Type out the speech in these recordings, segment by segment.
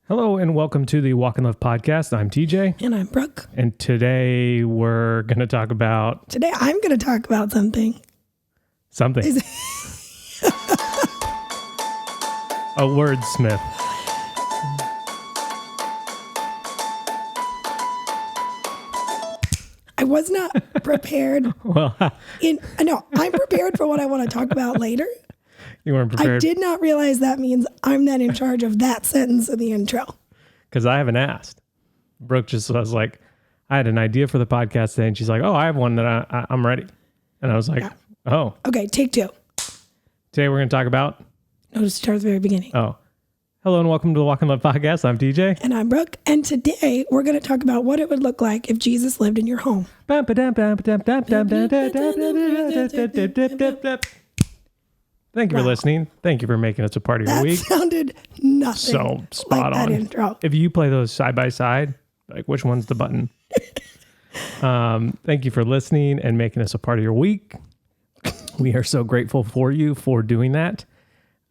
Hello and welcome to the Walk and Live podcast. I'm TJ. And I'm Brooke. And today we're going to talk about... Today I'm going to talk about something. Something. A wordsmith. I was not prepared. No, I'm prepared for what I want to talk about later. You weren't prepared? I did not realize that means I'm then in charge of that sentence of the intro. Because I haven't asked. Brooke just was like, I had an idea for the podcast today, and she's like, oh, I have one that I'm ready. And I was like, Oh. Okay, take two. Today we're going to talk about... No, just start at the very beginning. Oh. Hello and welcome to the Walk and Live podcast. I'm TJ. And I'm Brooke. And today we're going to talk about what it would look like if Jesus lived in your home. Thank you for listening. Thank you for making us a part of your week. That sounded nothing so spot like on. that intro. If you play those side by side, like which one's the button? Thank you for listening and making us a part of your week. We are so grateful for you for doing that.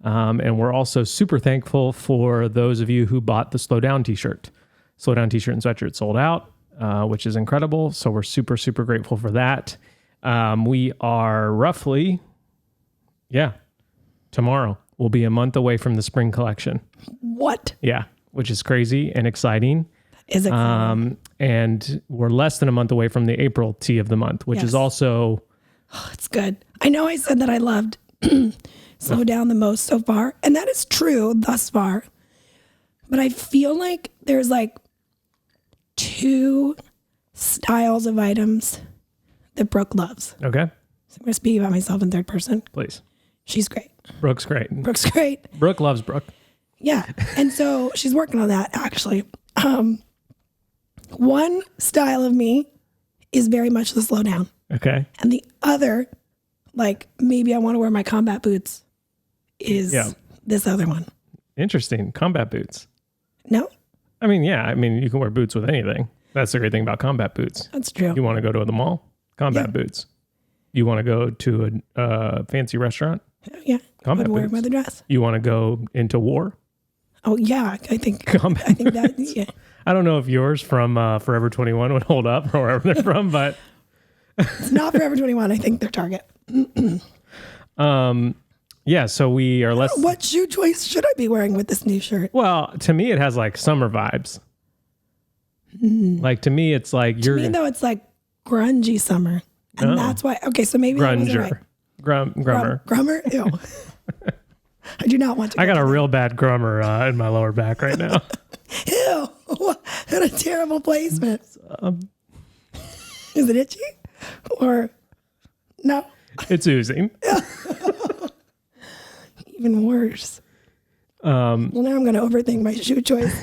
And we're also super thankful for those of you who bought the Slow Down t-shirt. Slow Down t-shirt and sweatshirt sold out, which is incredible. So we're super, super grateful for that. We are roughly, tomorrow we'll be a month away from the spring collection. What? Yeah, which is crazy and exciting. Is exciting. And we're less than a month away from the April tea of the month, which is also... Oh, it's good. I know I said that I loved Slow Down the most so far, and that is true thus far. But I feel like there's like two styles of items that Brooke loves. Okay. So I'm going to speak about myself in third person. Please. She's great. Brooke's great. Brooke's great. Brooke loves Brooke. Yeah. And so she's working on that, actually. One style of me is very much the slow down. Okay. And the other, like maybe I want to wear my combat boots, is this other one. Interesting. Combat boots. No? I mean, yeah. I mean, you can wear boots with anything. That's the great thing about combat boots. That's true. You want to go to the mall? Combat boots. You want to go to a fancy restaurant? Yeah. Combat I would wear boots. with a dress. You want to go into war? Oh, yeah. I think that, yeah. I don't know if yours from Forever 21 would hold up or wherever they're from, but... It's not Forever 21. I think they're Target. Yeah, so we are less... What shoe choice should I be wearing with this new shirt? Well, to me, it has like summer vibes. Like to me, it's like To me, though, it's like grungy summer. And that's why... Okay, so maybe I wasn't right. Grummer. Grummer? Ew. I do not want to. I got a real bad grummer in my lower back right now. Ew. What a terrible placement. Is it itchy? Or no? It's oozing. Even worse. Well, now I'm going to overthink my shoe choice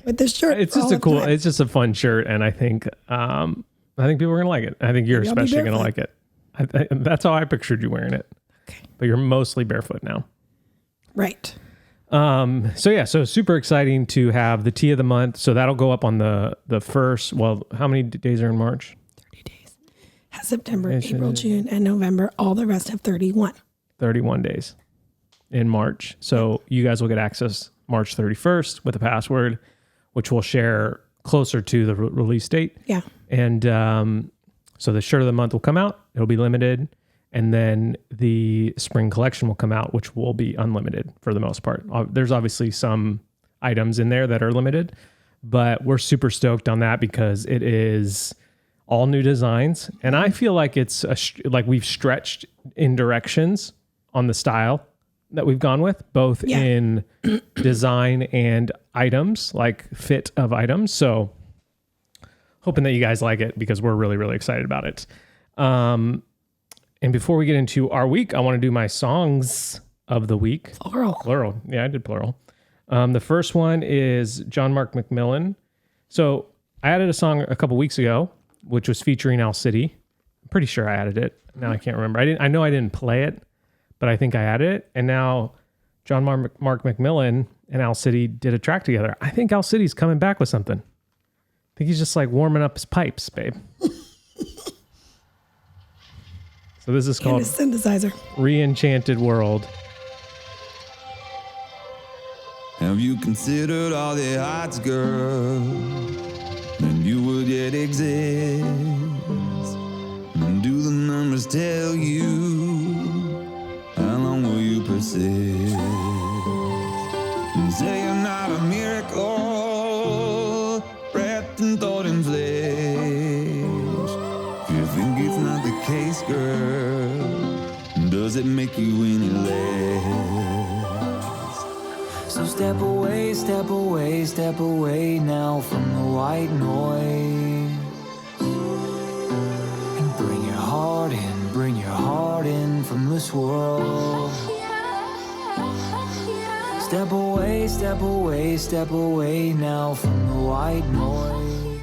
with this shirt. It's just it's just a fun shirt, and I think people are going to like it. I think you're especially going to like it. That's how I pictured you wearing it. Okay. But you're mostly barefoot now. Right. So super exciting to have the tea of the month. So that'll go up on the first. Well, how many days are in March? 30 days. September, April, June, and November. All the rest have 31. 31 days in March. So you guys will get access March 31st with a password, which we'll share closer to the release date. Yeah. And so the shirt of the month will come out. It'll be limited. And then the spring collection will come out, which will be unlimited for the most part. There's obviously some items in there that are limited, but we're super stoked on that because it is all new designs. And I feel like it's like we've stretched in directions on the style that we've gone with, both in design and items, like fit of items. So hoping that you guys like it because we're really, really excited about it. And before we get into our week, I want to do my songs of the week. Plural. Yeah, I did plural. The first one is John Mark McMillan. So I added a song a couple weeks ago, which was featuring Owl City. I'm pretty sure I added it. Now I can't remember. I know I didn't play it, but I think I added it. And now John Mark McMillan and Owl City did a track together. I think Owl City's coming back with something. I think he's just like warming up his pipes, babe. So this is called Synthesizer. Re-Enchanted World. It Have you considered all the odds, girl? And you would yet exist. And do the numbers tell you how long will you persist? And say you're not a miracle, wrapped in thought and flesh. If you think it's not the case, girl, does it make you any less? So step away, step away, step away now from the white noise. And bring your heart in from this world. Step away, step away, step away now from the white noise.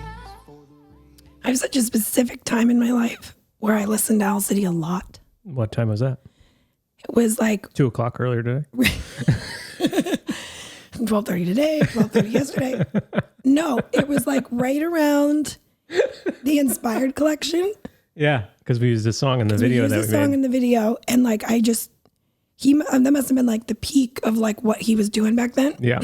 I have such a specific time in my life where I listened to Owl City a lot. What time was that? It was like 2:00 earlier today. 12:30 today, 12:30 yesterday. No, it was like right around the Inspired collection. Yeah, because we used a song in the video that we made. In the video, and like that must have been like the peak of like what he was doing back then. Yeah,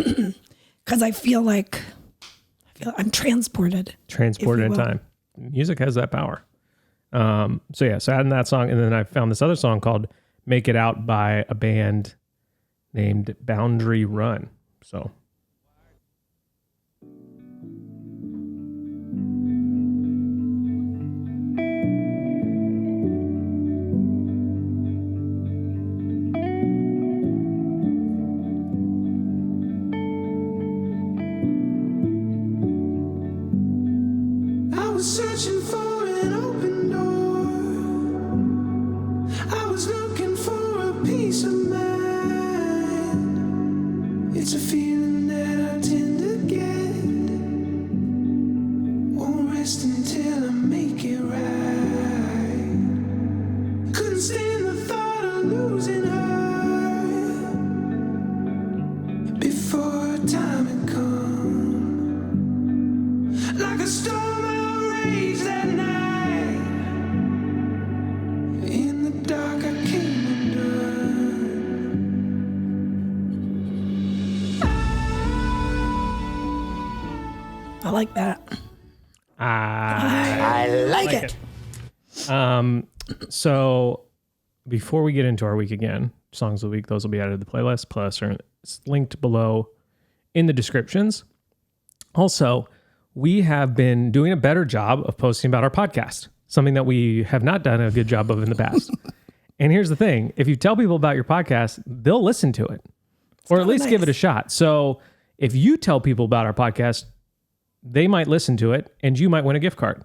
because I feel I'm transported in time. Music has that power. So adding that song, and then I found this other song called "Make It Out" by a band named Boundary Run. So. I was searching for an open door. I was looking for a peace of mind. It's a feeling that I tend to get. Won't rest until I make it right. Couldn't stand the thought of losing her before time had come. Like a storm outraged that night. In the dark I came undone. I like that. I like it. So before we get into our week again, songs of the week, those will be added to the playlist. Plus, it's linked below in the descriptions. Also, we have been doing a better job of posting about our podcast, something that we have not done a good job of in the past. And here's the thing. If you tell people about your podcast, they'll listen to it or at least give it a shot. So if you tell people about our podcast, they might listen to it and you might win a gift card.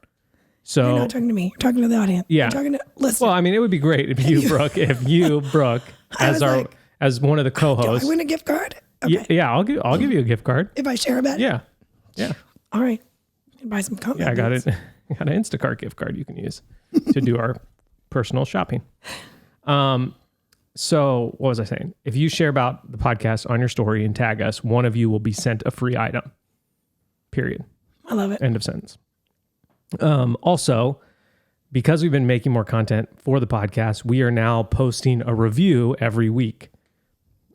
So You're not talking to me. You're talking to the audience. Yeah. You're talking to listen. Well, I mean, it would be great if you, Brooke, as one of the Do co-hosts. I win a gift card? Okay. Yeah, I'll give you a gift card. If I share a bet? Yeah. All right. You can buy some comic Yeah, I got books. it. I got an Instacart gift card you can use to do our personal shopping. So what was I saying? If you share about the podcast on your story and tag us, one of you will be sent a free item. Period. I love it. End of sentence. Also, because we've been making more content for the podcast, we are now posting a review every week.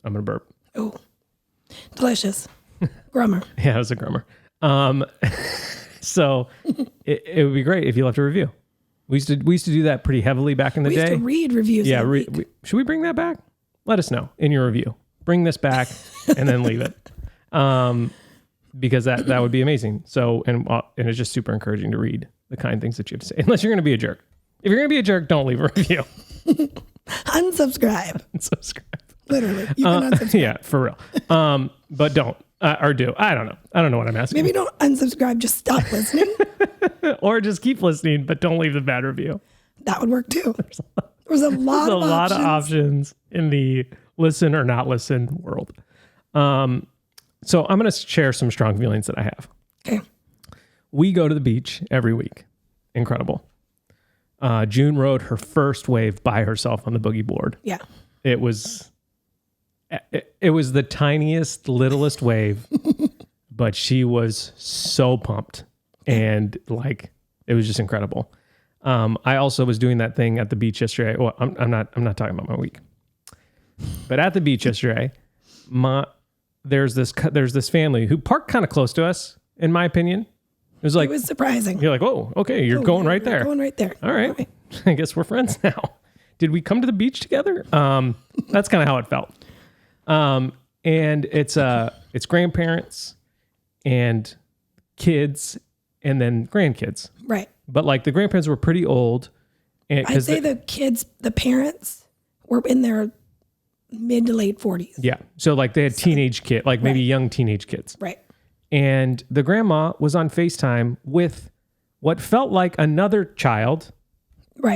I'm going to burp. Oh, delicious. Grummer. Yeah, it was a grummer. So it would be great if you left a review. We used to do that pretty heavily back in the We day. used to read reviews. Yeah, every week. should we bring that back? Let us know in your review. Bring this back and then leave it, because that would be amazing. So and it's just super encouraging to read the kind things that you have to say. Unless you're going to be a jerk. If you're going to be a jerk, don't leave a review. Unsubscribe. Unsubscribe. Literally, you can unsubscribe. Yeah, for real. But don't or do. I don't know. I don't know what I'm asking. Maybe don't unsubscribe. Just stop listening. Or just keep listening, but don't leave the bad review. That would work too. There's a lot of options in the listen or not listen world. So I'm going to share some strong feelings that I have. Okay. We go to the beach every week. Incredible. June rode her first wave by herself on the boogie board. Yeah. It was the tiniest, littlest wave, but she was so pumped and like it was just incredible. I also was doing that thing at the beach yesterday. Well, I'm not talking about my week, but at the beach yesterday, there's this family who parked kind of close to us, in my opinion. It was surprising. You're like, oh, okay, you're going right there. Going right there. All right. I guess we're friends now. Did we come to the beach together? That's kind of how it felt. And it's grandparents and kids and then grandkids. Right. But like the grandparents were pretty old. And I'd say the parents were in their mid to late 40s. Yeah. So like they had teenage kids, like maybe young teenage kids. Right. And the grandma was on FaceTime with what felt like another child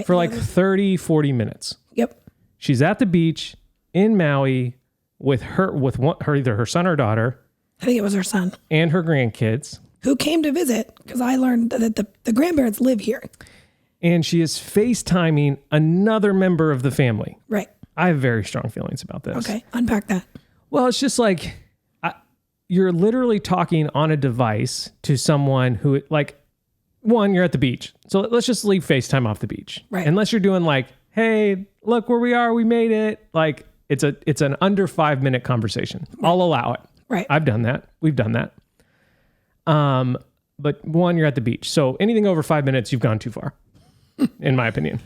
for like 30, 40 minutes. Yep. She's at the beach in Maui with either her son or daughter. I think it was her son. And her grandkids. Who came to visit because I learned that the grandparents live here. And she is FaceTiming another member of the family. Right. I have very strong feelings about this. Okay. Unpack that. Well, it's just like you're literally talking on a device to someone who like, one, you're at the beach. So let's just leave FaceTime off the beach. Right. Unless you're doing like, hey, look where we are. We made it. Like it's an under 5 minute conversation. Right. I'll allow it. Right. I've done that. We've done that. But one, you're at the beach. So anything over 5 minutes, you've gone too far, in my opinion.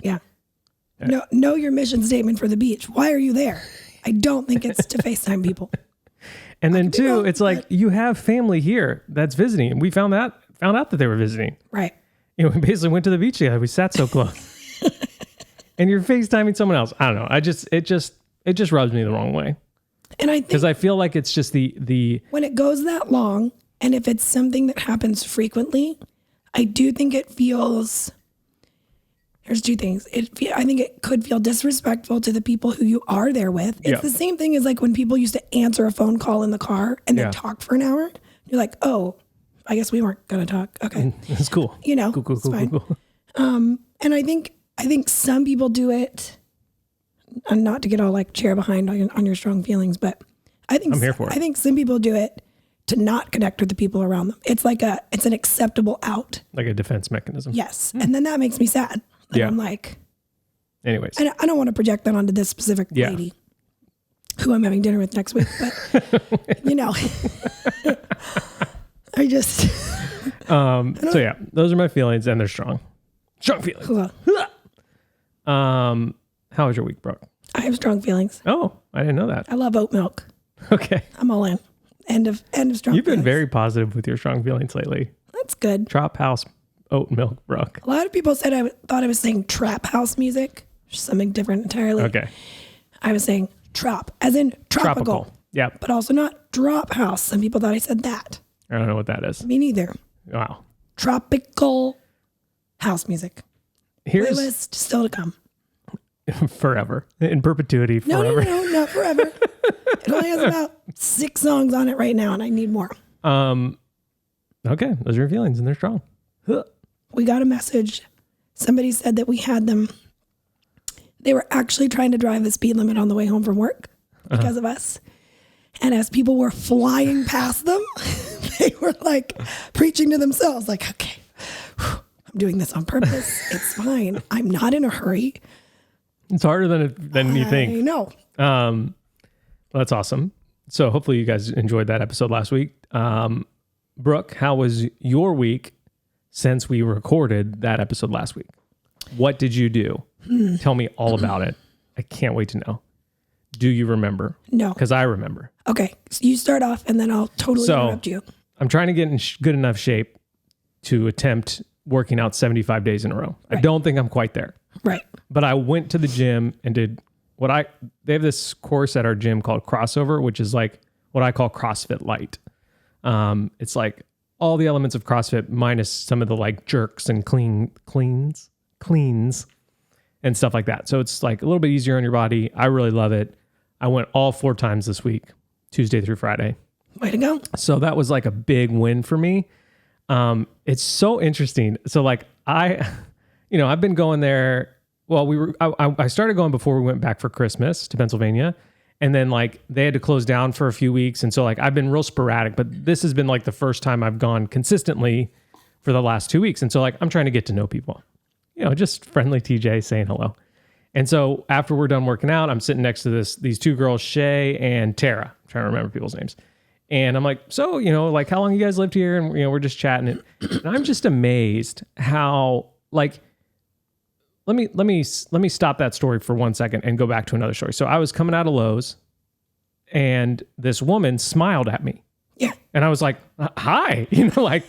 Yeah. Know your mission statement for the beach. Why are you there? I don't think it's to FaceTime people. And then two, it's like you have family here that's visiting. And we found out that they were visiting. Right. We basically went to the beach together. We sat so close. And you're FaceTiming someone else. I don't know. It just rubs me the wrong way. And I think because I feel like it's just the when it goes that long, and if it's something that happens frequently, I do think it feels. There's two things. I think it could feel disrespectful to the people who you are there with. It's the same thing as like when people used to answer a phone call in the car and then talk for an hour. You're like, oh, I guess we weren't going to talk. Okay. It's cool. Cool. And I think some people do it, and not to get all like chair behind on your strong feelings, but I think I'm here for it. I think some people do it to not connect with the people around them. It's like it's an acceptable out. Like a defense mechanism. Yes. And then that makes me sad. And I'm like, anyways, I don't want to project that onto this specific lady who I'm having dinner with next week, but I just, so yeah, those are my feelings and they're strong feelings. How was your week, Brooke? I have strong feelings. Oh, I didn't know that. I love oat milk. Okay. I'm all in. End of strong You've been feelings. very positive with your strong feelings lately. That's good. Trap house oat milk, Brooke. A lot of people said I thought I was saying trap house music, which is something different entirely. Okay. I was saying trop, as in tropical. Yeah. But also not drop house. Some people thought I said that. I don't know what that is. Me neither. Wow. Tropical house music. Here's playlist still to come. Forever. In perpetuity, forever. No, not forever. It only has about 6 songs on it right now, and I need more. Okay. Those are your feelings, and they're strong. We got a message. Somebody said that we had them. They were actually trying to drive the speed limit on the way home from work because of us. And as people were flying past them, they were like preaching to themselves, like, okay, I'm doing this on purpose. It's fine. I'm not in a hurry. It's harder than you think. I know. Well, that's awesome. So hopefully you guys enjoyed that episode last week. Brooke, how was your week since we recorded that episode last week? What did you do? Tell me all about it. I can't wait to know. Do you remember? No. Because I remember. Okay. So you start off and then I'll totally interrupt you. I'm trying to get in good enough shape to attempt working out 75 days in a row. Right. I don't think I'm quite there. Right. But I went to the gym and did they have this course at our gym called Crossover, which is like what I call CrossFit Light. It's like all the elements of CrossFit minus some of the like jerks and cleans and stuff like that. So it's like a little bit easier on your body. I really love it. I went all 4 times this week, Tuesday through Friday. Way to go. So that was like a big win for me. It's so interesting. So like I've been going there. Well, I started going before we went back for Christmas to Pennsylvania. And then like they had to close down for a few weeks. And so like I've been real sporadic, but this has been like the first time I've gone consistently for the last 2 weeks. And so like I'm trying to get to know people, just friendly TJ saying hello. And so after we're done working out, I'm sitting next to these two girls, Shay and Tara. I'm trying to remember people's names. And I'm like, so, like, how long you guys lived here? And, we're just chatting. And I'm just amazed how, like, let me stop that story for 1 second and go back to another story. So I was coming out of Lowe's and this woman smiled at me. Yeah. And I was like, hi, like,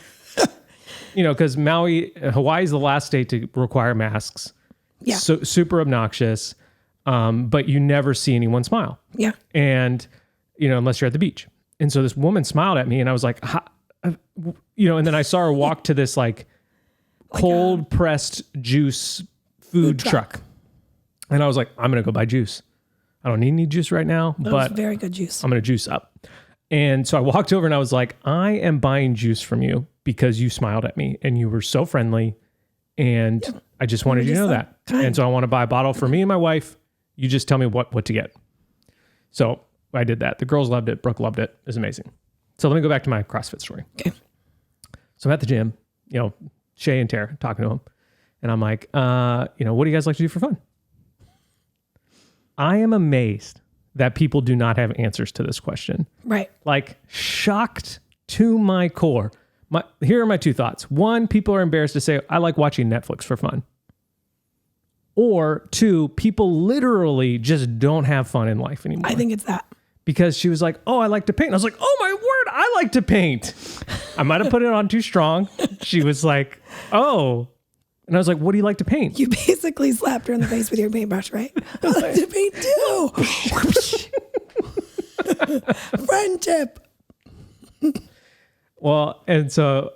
because Hawaii is the last state to require masks. Yeah. So super obnoxious. But you never see anyone smile. Yeah. And, unless you're at the beach. And so this woman smiled at me and I was like, and then I saw her walk to this like cold pressed juice food truck. And I was like, I'm going to go buy juice. I don't need any juice right now, but very good juice. I'm going to juice up. And so I walked over and I was like, I am buying juice from you because you smiled at me and you were so friendly. And I just wanted you to know that. And so I want to buy a bottle for me and my wife. You just tell me what to get. So I did that. The girls loved it. Brooke loved it. It was amazing. So let me go back to my CrossFit story. Okay. So I'm at the gym, Shay and Tara talking to them. And I'm like, what do you guys like to do for fun? I am amazed that people do not have answers to this question. Right. Like shocked to my core. Here are my two thoughts. One, people are embarrassed to say, I like watching Netflix for fun. Or two, people literally just don't have fun in life anymore. I think it's that. Because she was like, oh, I like to paint. I was like, oh my word, I like to paint. I might have put it on too strong. She was like, oh. And I was like, what do you like to paint? You basically slapped her in the face with your paintbrush, right? I like to paint too. Friendship. Well, and so,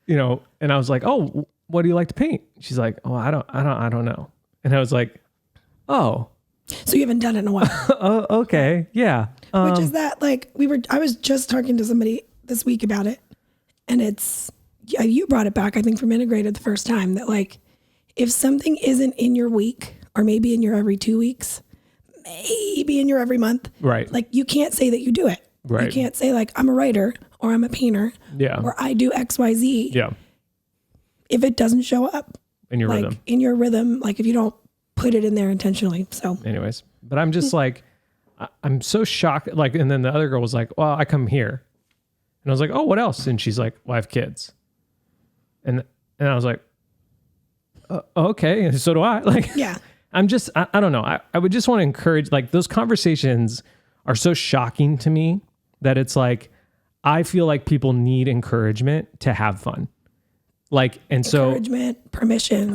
and I was like, oh, what do you like to paint? She's like, oh, I don't know. And I was like, oh. So you haven't done it in a while. Oh, okay. Yeah. Which is that like I was just talking to somebody this week about it. And you brought it back, I think, from Integrated the first time that like, if something isn't in your week or maybe in your every 2 weeks, maybe in your every month, right? Like you can't say that you do it. Right. You can't say like, I'm a writer or I'm a painter or I do X, Y, Z. Yeah. If it doesn't show up in your rhythm, like if you don't put it in there intentionally. So anyways, but I'm just like, I'm so shocked. Like, and then the other girl was like, well, I come here. And I was like, oh, what else? And she's like, well, I have kids. And I was like, okay. And so do I. Like, yeah, I'm just, I don't know. I would just want to encourage, like, those conversations are so shocking to me that it's like, I feel like people need encouragement to have fun. Like, and so encouragement,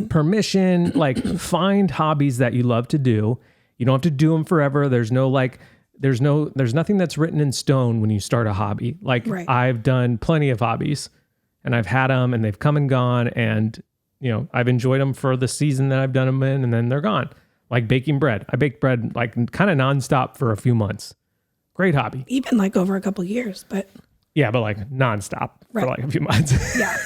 permission, like find hobbies that you love to do. You don't have to do them forever. There's nothing that's written in stone when you start a hobby. Like I've done plenty of hobbies and I've had them and they've come and gone and, I've enjoyed them for the season that I've done them in and then they're gone. Like baking bread. I baked bread like kind of nonstop for a few months. Great hobby. Even like over a couple of years, but. Yeah, but like nonstop for like a few months. Yeah.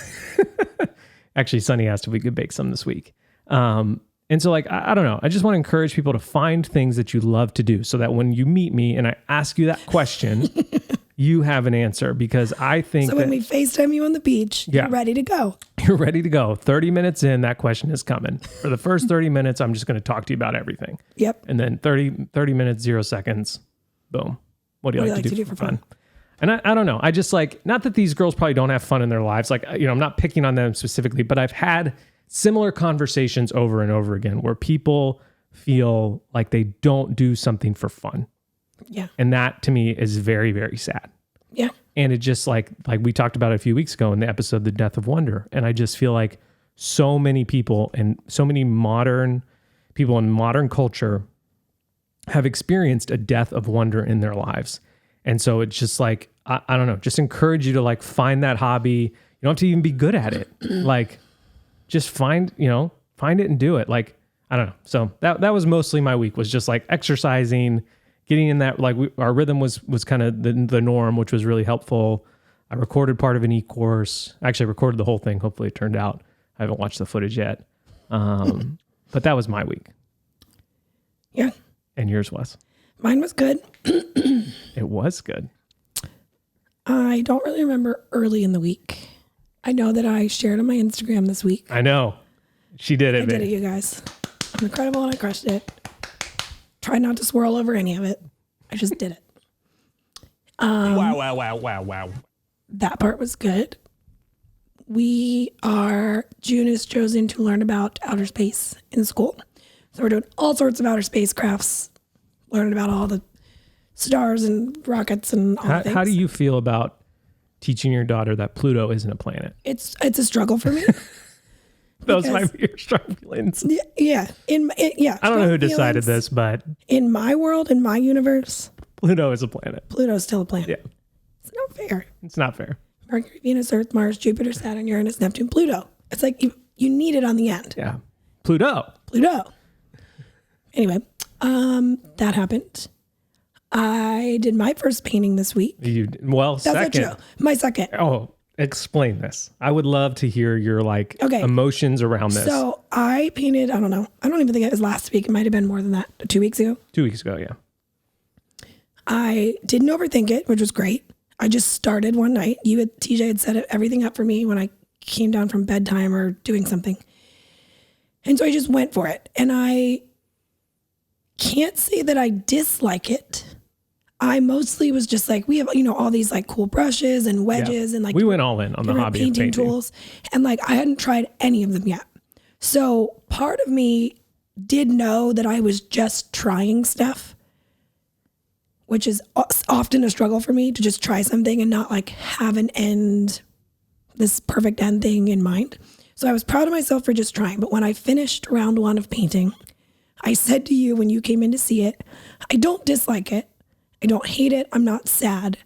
Actually, Sunny asked if we could bake some this week. And so like, I don't know. I just want to encourage people to find things that you love to do so that when you meet me and I ask you that question, you have an answer because I think so when we FaceTime you on the beach, you're ready to go. You're ready to go. 30 minutes in, that question is coming. For the first 30 minutes, I'm just going to talk to you about everything. Yep. And then 30 minutes, 0 seconds, boom. What do you like to do for fun? And I don't know. I just like, not that these girls probably don't have fun in their lives. Like, I'm not picking on them specifically, but I've had similar conversations over and over again where people feel like they don't do something for fun. Yeah. And that to me is very, very sad. Yeah. And it just like we talked about a few weeks ago in the episode, The Death of Wonder. And I just feel like so many people and so many modern people in modern culture have experienced a death of wonder in their lives. And so it's just like, I don't know, just encourage you to like find that hobby. You don't have to even be good at it. Like just find it and do it. Like, I don't know. So that was mostly my week, was just like exercising, getting in that, like our rhythm was kind of the norm, which was really helpful. I recorded part of an e-course. Actually, I recorded the whole thing. Hopefully it turned out. I haven't watched the footage yet. But that was my week. Yeah. And yours was? Mine was good. It was good. I don't really remember early in the week. I know that I shared on my Instagram this week. I know. She did it. I did it, you guys. I'm incredible and I crushed it. Tried not to swirl over any of it. I just did it. Wow. That part was good. June is chosen to learn about outer space in school. So we're doing all sorts of outer space crafts, learning about all the stars and rockets and all the things. How do you feel about teaching your daughter that Pluto isn't a planet? It's a struggle for me. Those might be your strong feelings. Yeah. I don't know who decided this, but in my world, in my universe, Pluto is a planet. Pluto's still a planet. Yeah. It's not fair. It's not fair. Mercury, Venus, Earth, Mars, Jupiter, Saturn, Uranus, Neptune, Pluto. It's like you need it on the end. Yeah. Pluto. Anyway, that happened. I did my first painting this week. Second. That's not true. My second. Oh, explain this. I would love to hear your emotions around this. So I painted, I don't know. I don't even think it was last week. It might have been more than that. 2 weeks ago. 2 weeks ago, yeah. I didn't overthink it, which was great. I just started one night. TJ had set everything up for me when I came down from bedtime or doing something. And so I just went for it. And I can't say that I dislike it. I mostly was just like, we have, all these like cool brushes and wedges and like we went all in on the hobby of painting tools. And like, I hadn't tried any of them yet. So part of me did know that I was just trying stuff, which is often a struggle for me to just try something and not like have this perfect end thing in mind. So I was proud of myself for just trying. But when I finished round 1 of painting, I said to you when you came in to see it, I don't dislike it. I don't hate it. I'm not sad,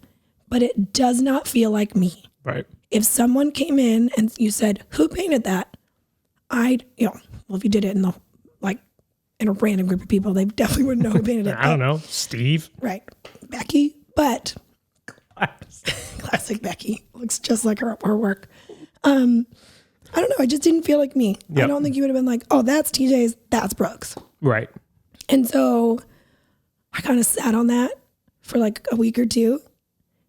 but it does not feel like me. Right. If someone came in and you said, who painted that? If you did it in a random group of people, they definitely wouldn't know who painted it. I don't know. Steve. Right. Becky, but classic Becky. Looks just like her work. I don't know. I just didn't feel like me. Yep. I don't think you would have been like, oh, that's TJ's, that's Brooke's. Right. And so I kind of sat on that for like a week or two.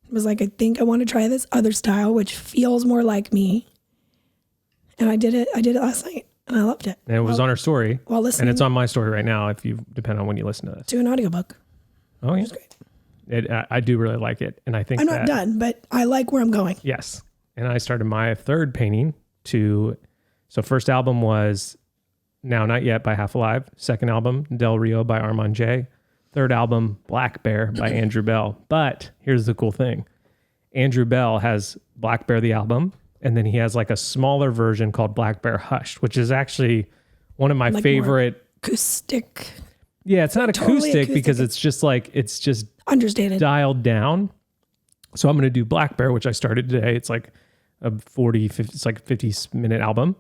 It was like, I think I want to try this other style, which feels more like me. And I did it last night and I loved it. And it was on our story. While listening. And it's on my story right now depend on when you listen to this. To an audiobook. Oh, yeah. Which is great. I do really like it. And I think I'm not done, but I like where I'm going. Yes. And I started my third painting so first album was Now Not Yet by Half Alive. Second album, Del Rio by Armand J. Third album, Black Bear by Andrew Bell. But here's the cool thing. Andrew Bell has Black Bear, the album, and then he has like a smaller version called Black Bear Hushed, which is actually one of my favorite. Acoustic. Yeah, it's not totally acoustic because it's just understated, dialed down. So I'm going to do Black Bear, which I started today. It's like a 50-minute album.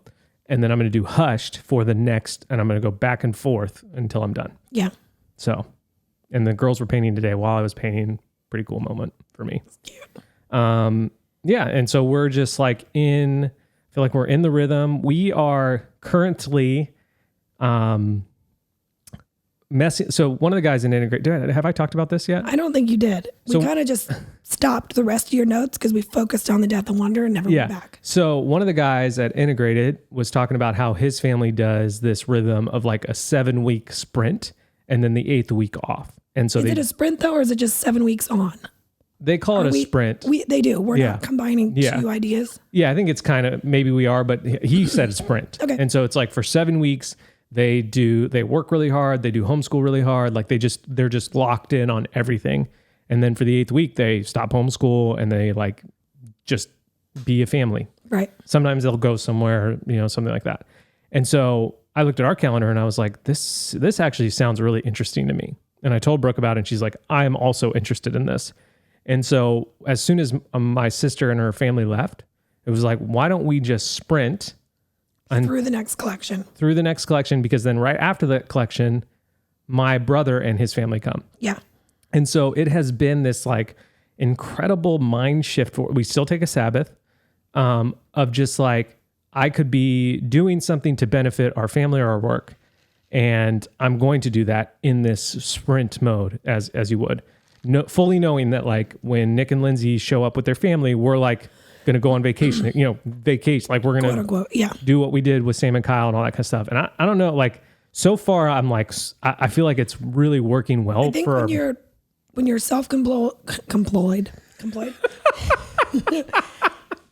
And then I'm going to do Hushed for the next, and I'm going to go back and forth until I'm done. Yeah. So, and the girls were painting today while I was painting. Pretty cool moment for me. Cute. Yeah. And so we're just like I feel like we're in the rhythm. We are currently, messy. So one of the guys in Integrate, have I talked about this yet? I don't think you did. We kind of just stopped the rest of your notes because we focused on the Death and Wonder and never went back. So one of the guys at Integrated was talking about how his family does this rhythm of like a 7-week sprint and then the 8th week off. And so is it a sprint though, or is it just 7 weeks on? They call it a sprint. They do. We're not combining two ideas. Yeah, I think it's kind of, maybe we are, but he said a sprint. Okay. And so it's like for 7 weeks, they work really hard. They do homeschool really hard. Like they're just locked in on everything. And then for the 8th week, they stop homeschool and they like just be a family. Right. Sometimes they'll go somewhere, something like that. And so I looked at our calendar and I was like, this actually sounds really interesting to me. And I told Brooke about it and she's like, I'm also interested in this. And so as soon as my sister and her family left, it was like, why don't we just sprint through the next collection? Because then right after the collection, my brother and his family come. Yeah. And so it has been this like incredible mind shift. We still take a Sabbath of just like, I could be doing something to benefit our family or our work. And I'm going to do that in this sprint mode as you would. Fully knowing that like when Nick and Lindsay show up with their family, we're like going to go on vacation, vacation. Like we're going to do what we did with Sam and Kyle and all that kind of stuff. And I don't know, like so far I'm like, I feel like it's really working well I think for when you're self-employed,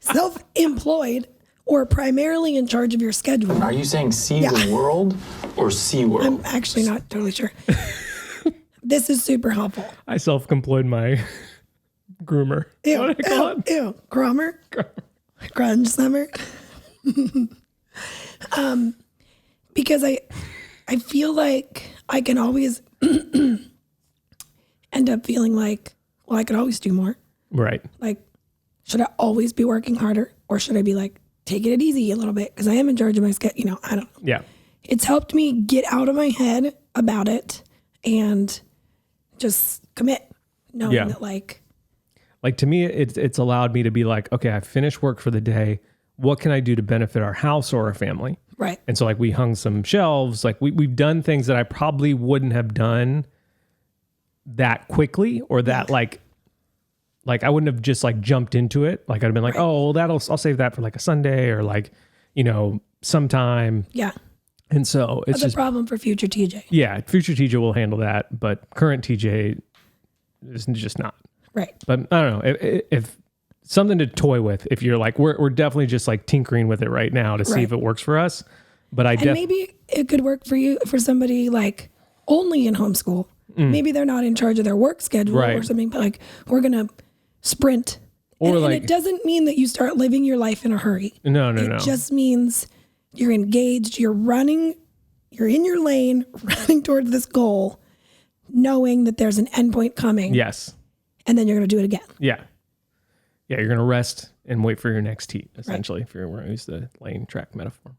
self-employed, or primarily in charge of your schedule. Are you saying see the world or see world? I'm actually not totally sure. This is super helpful. I self-employed my groomer. Ew, What do I call it? ew. Grummer? Grunge summer? Because I feel like I can always end up feeling like, well, I could always do more. Right. Like, should I always be working harder? Or should I be like, taking it easy a little bit? Because I am in charge of my schedule. I don't know. Yeah. It's helped me get out of my head about it and just commit, knowing that like to me, it's allowed me to be like, okay, I finished work for the day. What can I do to benefit our house or our family? right. And so like we hung some shelves, like we've done things that I probably wouldn't have done that quickly, or that like I wouldn't have just like jumped into it. Like I'd have been like, oh, I'll save that for like a Sunday, or like, sometime. Yeah. And so it's That's just a problem for future TJ. Yeah, future TJ will handle that, but current TJ is just not. Right. But I don't know, if something to toy with, if you're like, we're definitely just like tinkering with it right now to see if it works for us. But maybe it could work for you, for somebody like only in homeschool. Maybe they're not in charge of their work schedule or something, but like, we're going to sprint. Or and like, it doesn't mean that you start living your life in a hurry. No. It just means you're engaged, you're running, you're in your lane, running towards this goal, knowing that there's an endpoint coming. Yes. And then you're going to do it again. Yeah. Yeah, you're going to rest and wait for your next heat, essentially, if you're going to use the lane track metaphor.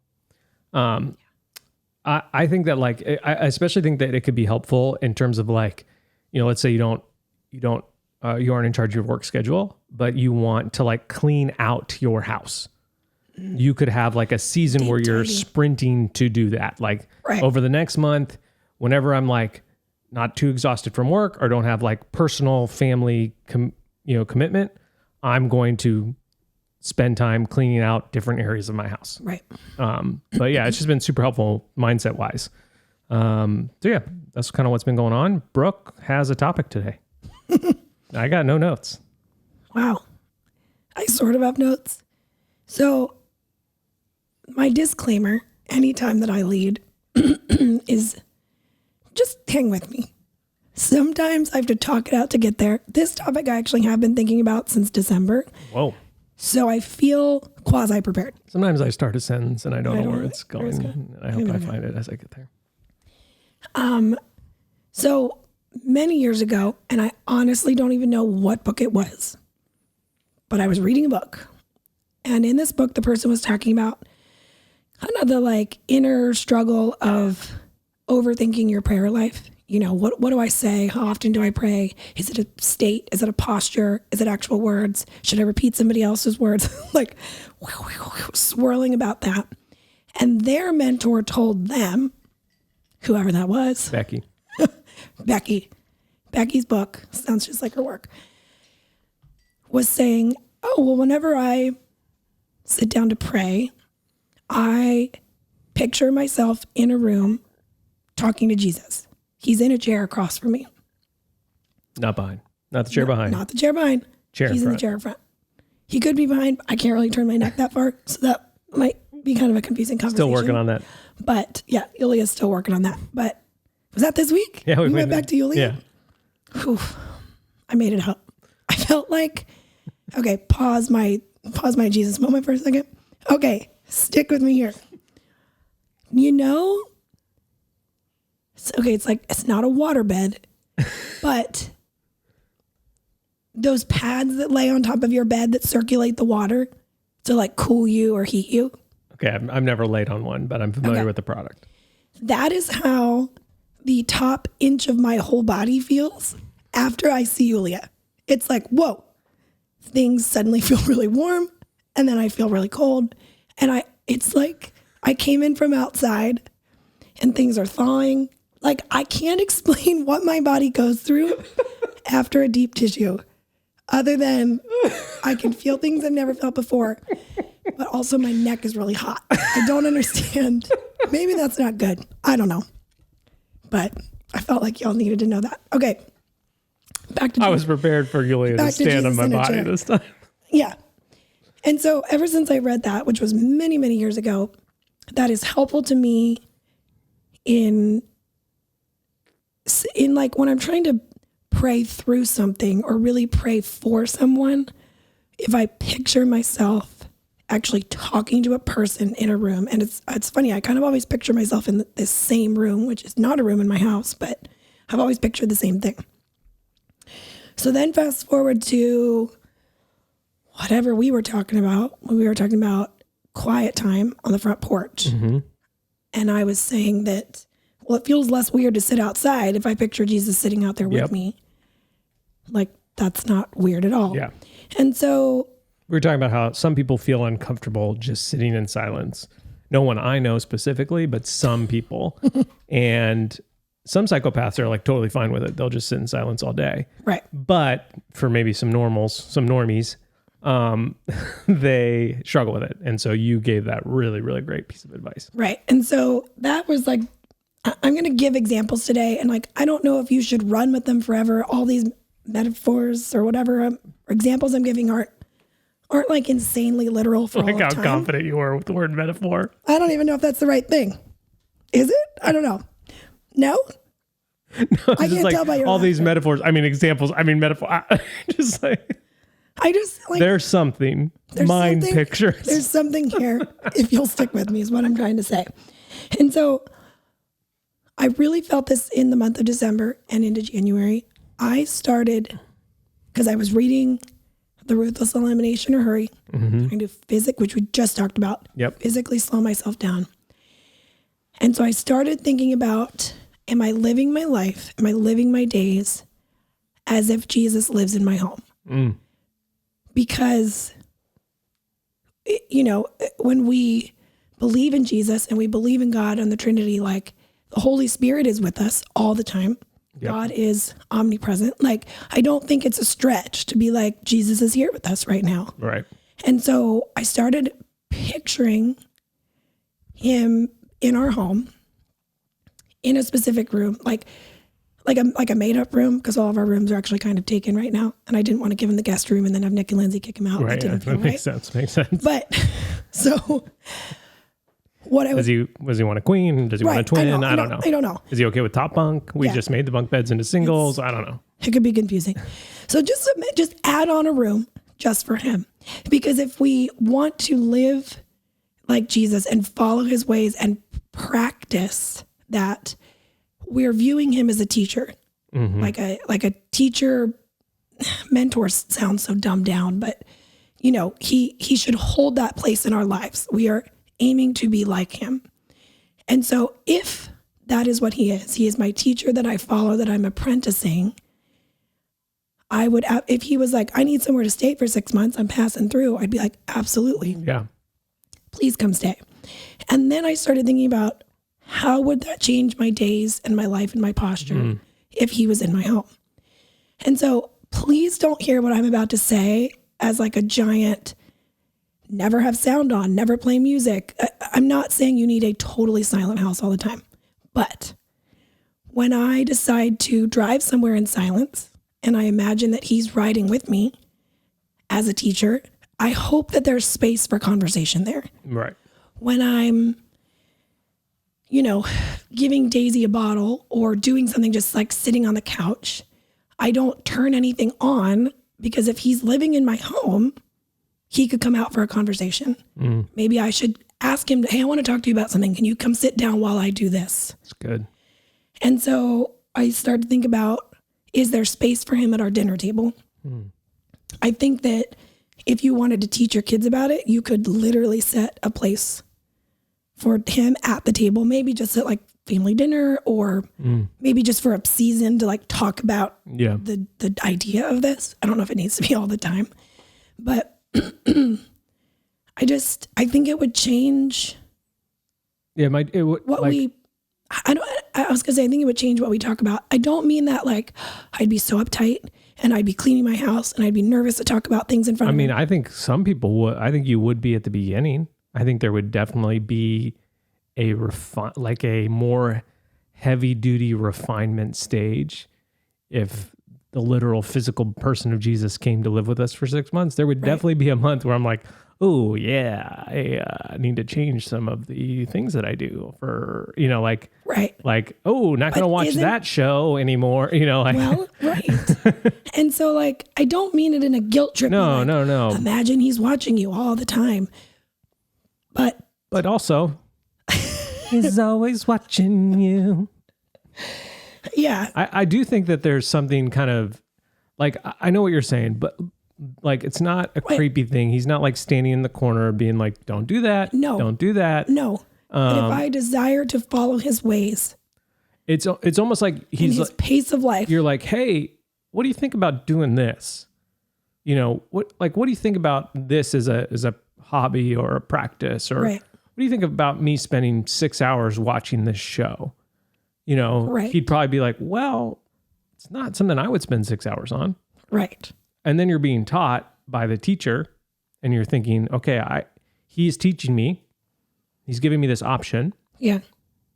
I think that like, I especially think that it could be helpful in terms of like, let's say you aren't in charge of your work schedule, but you want to like clean out your house. You could have like a season where you're sprinting to do that. Like over the next month, whenever I'm like not too exhausted from work or don't have like personal family, commitment, I'm going to spend time cleaning out different areas of my house. Right. But yeah, it's just been super helpful mindset wise. So yeah, that's kind of what's been going on. Brooke has a topic today. I got no notes. Wow. I sort of have notes. So my disclaimer, anytime that I lead, is just hang with me. Sometimes I have to talk it out to get there. This topic I actually have been thinking about since December. Whoa. So I feel quasi-prepared. Sometimes I start a sentence and I don't know where it's going. And I hope I find it as I get there. So many years ago, and I honestly don't even know what book it was, but I was reading a book. And in this book, the person was talking about kind of the like inner struggle of overthinking your prayer life. What do I say? How often do I pray? Is it a state? Is it a posture? Is it actual words? Should I repeat somebody else's words? Like swirling about that. And their mentor told them, whoever that was, Becky's book, sounds just like her work, was saying, oh, well, whenever I sit down to pray, I picture myself in a room talking to Jesus. He's in a chair across from me. Not behind. Not the chair behind. Not the chair behind. He's in the chair in front. He could be behind. I can't really turn my neck that far, so that might be kind of a confusing conversation. Still working on that. But yeah, Yulia's still working on that. But was that this week? Yeah, we went back to Yulia. Yeah. Whew, I made it up. I felt like, okay, pause my Jesus moment for a second. Okay, stick with me here. It's like, it's not a waterbed, but those pads that lay on top of your bed that circulate the water to like cool you or heat you. Okay, I've never laid on one, but I'm familiar with the product. That is how the top inch of my whole body feels after I see Yulia. It's like, whoa, things suddenly feel really warm, and then I feel really cold. And it's like I came in from outside and things are thawing. Like, I can't explain what my body goes through after a deep tissue, other than I can feel things I've never felt before. but also my neck is really hot. I don't understand. Maybe that's not good. I don't know. But I felt like y'all needed to know that. Okay. Back to I was prepared for Yulia to stand on my body this time. Yeah. And so ever since I read that, which was many, many years ago, that is helpful to me in like when I'm trying to pray through something or really pray for someone, if I picture myself actually talking to a person in a room, and it's funny, I kind of always picture myself in this same room, which is not a room in my house, but I've always pictured the same thing. So then fast forward to whatever we were talking about, when we were talking about quiet time on the front porch. Mm-hmm. And I was saying that, well, it feels less weird to sit outside if I picture Jesus sitting out there with me. Like, that's not weird at all. Yeah. And so we were talking about how some people feel uncomfortable just sitting in silence. No one I know specifically, but some people. And some psychopaths are like totally fine with it. They'll just sit in silence all day. Right. But for maybe some normies, they struggle with it. And so you gave that really, really great piece of advice. Right. And so that was like, I'm going to give examples today. And like, I don't know if you should run with them forever. All these metaphors or whatever examples I'm giving aren't like insanely literal for like all how time. confident you were with the word metaphor. I don't even know if that's the right thing. Is it? I don't know. No? No, I can't like tell by your all these laughter. metaphors. I mean, examples. I mean, metaphor. Just like there's something. Mind pictures. There's something here. If you'll stick with me, is what I'm trying to say. And so, I really felt this in the month of December and into January. I started because I was reading The Ruthless Elimination or Hurry, trying to which we just talked about. Yep. Physically slow myself down. And so I started thinking about, am I living my life? Am I living my days as if Jesus lives in my home? Mm. Because, when we believe in Jesus and we believe in God and the Trinity, like the Holy Spirit is with us all the time. Yep. God is omnipresent. Like, I don't think it's a stretch to be like, Jesus is here with us right now. Right. And so I started picturing him in our home in a specific room, like a made up room, because all of our rooms are actually kind of taken right now. And I didn't want to give him the guest room and then have Nick and Lindsay kick him out. Right. That didn't feel right. Makes sense. But so what I was, does he want a queen? Does he want a twin? I don't know. I don't know. Is he okay with top bunk? We just made the bunk beds into singles. I don't know. It could be confusing. So just add on a room just for him. Because if we want to live like Jesus and follow his ways and practice that, we're viewing him as a teacher, like a teacher. Mentor sounds so dumbed down, but he should hold that place in our lives. We are aiming to be like him. And so if that is what he is my teacher that I follow, that I'm apprenticing. I would, if he was like, I need somewhere to stay for 6 months, I'm passing through, I'd be like, absolutely. Yeah. Please come stay. And then I started thinking about, how would that change my days and my life and my posture if he was in my home? And so please don't hear what I'm about to say as like a giant, never have sound on, never play music. I'm not saying you need a totally silent house all the time. But when I decide to drive somewhere in silence and I imagine that he's riding with me as a teacher, I hope that there's space for conversation there. Right. When I'm giving Daisy a bottle or doing something just like sitting on the couch, I don't turn anything on, because if he's living in my home, he could come out for a conversation. Maybe I should ask him, hey, I want to talk to you about something. Can you come sit down while I do this? That's good. And so I started to think about, is there space for him at our dinner table? I think that if you wanted to teach your kids about it, you could literally set a place for him at the table, maybe just at like family dinner, or maybe just for a season to like talk about the idea of this. I don't know if it needs to be all the time, but I think it would change. Yeah, it would. I was gonna say, I think it would change what we talk about. I don't mean that like I'd be so uptight and I'd be cleaning my house and I'd be nervous to talk about things in front I of mean, him. I think some people would. I think you would be at the beginning. I think there would definitely be a like a more heavy duty refinement stage. If the literal physical person of Jesus came to live with us for 6 months, there would definitely be a month where I'm like, oh yeah, I need to change some of the things that I do for, you know, like, like, oh, not going to watch that show anymore. You know, like, well, right. And so like, I don't mean it in a guilt trip. No, like, no. Imagine he's watching you all the time. But also he's always watching you. Yeah. I do think that there's something kind of like, I know what you're saying, but like, it's not a creepy thing. He's not like standing in the corner being like, don't do that. No. Don't do that. No. But if I desire to follow his ways, it's almost like he's his like, pace of life. You're like, hey, what do you think about doing this? You know, what do you think about this as a hobby or a practice? Or what do you think about me spending 6 hours watching this show? You know, he'd probably be like, well, it's not something I would spend 6 hours on. Right. And then you're being taught by the teacher and you're thinking, okay, he's teaching me. He's giving me this option. Yeah.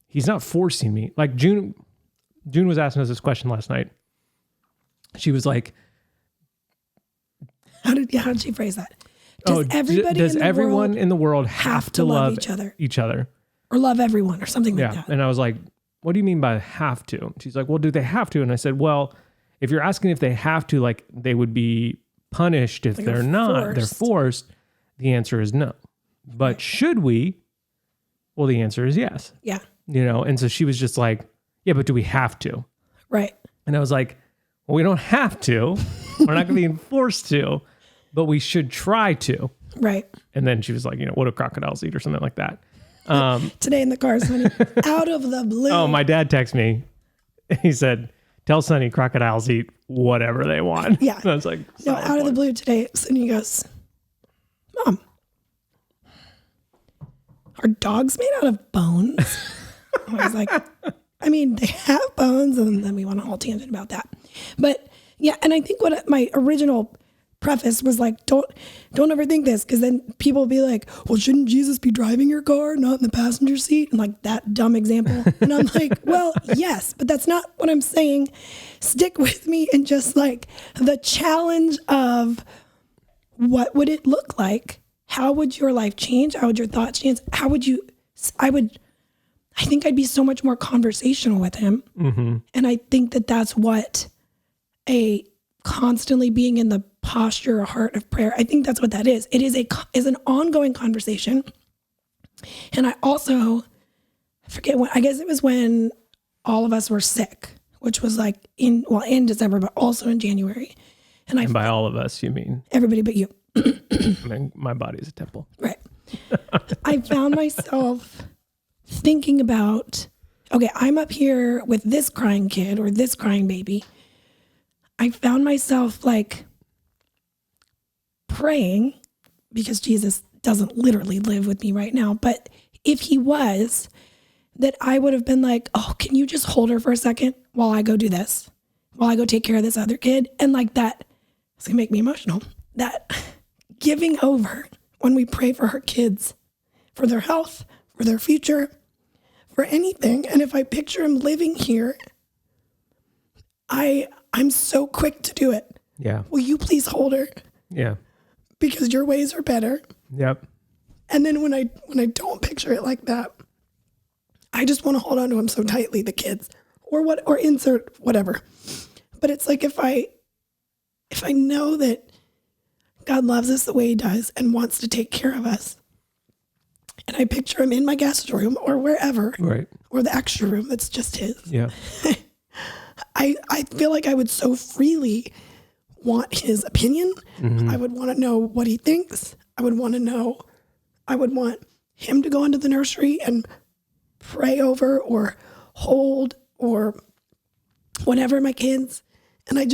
He's not forcing me. Like June was asking us this question last night. She was like, how did she phrase that? Does everyone in the world have to love each other or love everyone or something like that? And I was like, what do you mean by have to? She's like, well, do they have to? And I said, well, if you're asking if they have to, like they would be punished if they're not, they're forced. The answer is no. But should we? Well, the answer is yes. Yeah. You know, and so she was just like, yeah, but do we have to? Right. And I was like, well, we don't have to. We're not going to be forced to, but we should try to. Right. And then she was like, you know, what do crocodiles eat or something like that? Today in the car, Sonny, out of the blue. Oh, my dad texted me. He said, tell Sonny crocodiles eat whatever they want. Yeah. And I was like, no, out of the blue today, Sonny goes, Mom, are dogs made out of bones? I was like, I mean, they have bones, and then we went on a whole tangent about that. But yeah, and I think what my original preface was like, don't overthink this, because then people will be like, well, shouldn't Jesus be driving your car, not in the passenger seat? And like that dumb example. And I'm like, well, yes, but that's not what I'm saying. Stick with me and just like the challenge of what would it look like? How would your life change? How would your thoughts change? How would you, I think I'd be so much more conversational with him. Mm-hmm. And I think that that's what a constantly being in the posture or heart of prayer, I think that's what that is. It is an ongoing conversation. And I also, I guess it was when all of us were sick, which was like in December, but also in January. And by all of us, you mean? Everybody but you. I mean, my body is a temple. Right. I found myself thinking about, okay, I'm up here with this crying kid or this crying baby. I found myself like praying, because Jesus doesn't literally live with me right now, but if he was, that I would have been like, oh, can you just hold her for a second while I go do this, while I go take care of this other kid? And like that, it's gonna make me emotional, that giving over when we pray for our kids, for their health, for their future, for anything. And if I picture him living here, I'm so quick to do it. Yeah. Will you please hold her? Yeah. Because your ways are better. Yep. And then when I don't picture it like that, I just want to hold on to him so tightly, the kids, or insert whatever. But it's like if I know that God loves us the way he does and wants to take care of us, and I picture him in my guest room or wherever, right, or the extra room that's just his. Yeah. I feel like I would so freely want his opinion. Mm-hmm. I would want to know what he thinks. I would want him to go into the nursery and pray over or hold or whatever my kids. And I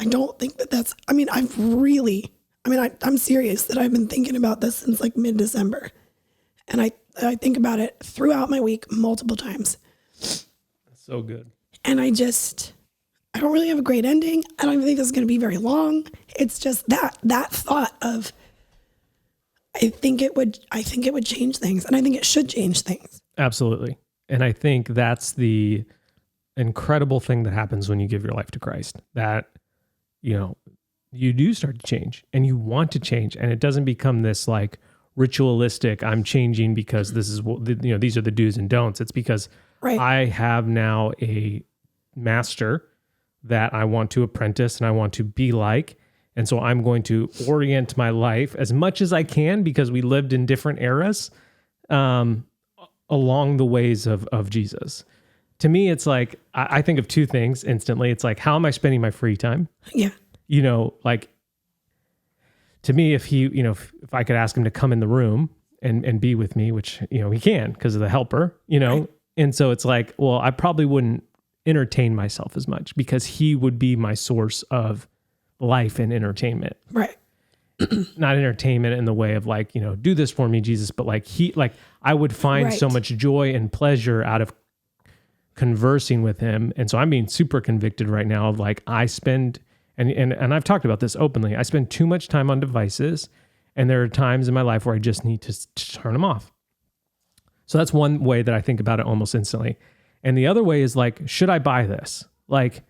don't think that's, I'm serious that I've been thinking about this since like mid-December. And I think about it throughout my week multiple times. So good. And I don't really have a great ending. I don't even think this is going to be very long. It's just that thought of, I think it would change things, and I think it should change things. Absolutely. And I think that's the incredible thing that happens when you give your life to Christ, that, you know, you do start to change and you want to change. And it doesn't become this like ritualistic, I'm changing because this is what, you know, these are the do's and don'ts. It's because I have now a master that I want to apprentice and I want to be like. And so I'm going to orient my life as much as I can, because we lived in different eras, along the ways of Jesus. To me, it's like, I think of two things instantly. It's like, how am I spending my free time? Yeah. You know, like, to me, if he, you know, if I could ask him to come in the room and be with me, which, you know, he can because of the helper, you know? Right. And so it's like, well, I probably wouldn't entertain myself as much because he would be my source of life and entertainment. Right. Not entertainment in the way of like, you know, do this for me, Jesus, but like I would find so much joy and pleasure out of conversing with him. And so I'm being super convicted right now of like, I spend, and I've talked about this openly, I spend too much time on devices, and there are times in my life where I just need to turn them off. So that's one way that I think about it almost instantly. And the other way is like, should I buy this? Like,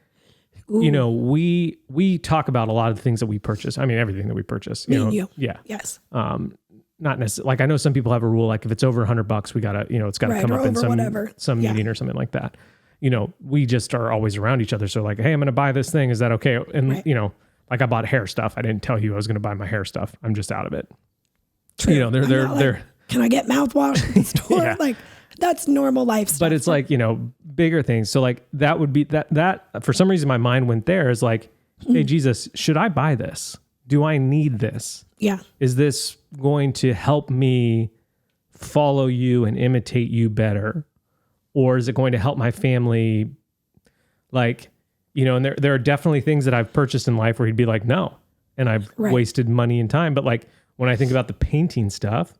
you know, we talk about a lot of the things that we purchase. I mean, everything that we purchase. You know, yeah. Yes. Not necessarily, like I know some people have a rule, like if it's over $100, we gotta, you know, it's gotta come up in some meeting or something like that. You know, we just are always around each other. So like, hey, I'm going to buy this thing. Is that okay? And you know, like I bought hair stuff. I didn't tell you I was going to buy my hair stuff. I'm just out of it. True. You know, they're can I get mouthwash at the store? Yeah. Like that's normal life stuff. But it's like, you know, bigger things. So like that would be that for some reason my mind went there is like, hey, Jesus, should I buy this? Do I need this? Yeah. Is this going to help me follow you and imitate you better? Or is it going to help my family? Like, you know, and there are definitely things that I've purchased in life where he'd be like, no. And I've wasted money and time. But like when I think about the painting stuff,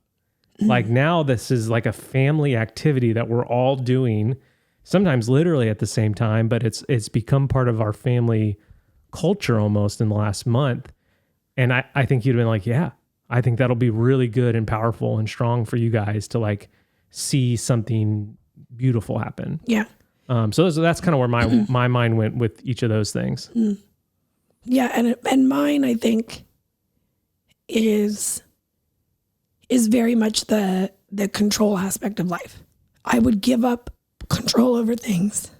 like now this is like a family activity that we're all doing, sometimes literally at the same time, but it's become part of our family culture almost in the last month. And I think you'd have been like, yeah, I think that'll be really good and powerful and strong for you guys to like see something beautiful happen. Yeah. So that's kind of where my mind went with each of those things. Yeah. And mine, I think, is very much the control aspect of life. I would give up control over things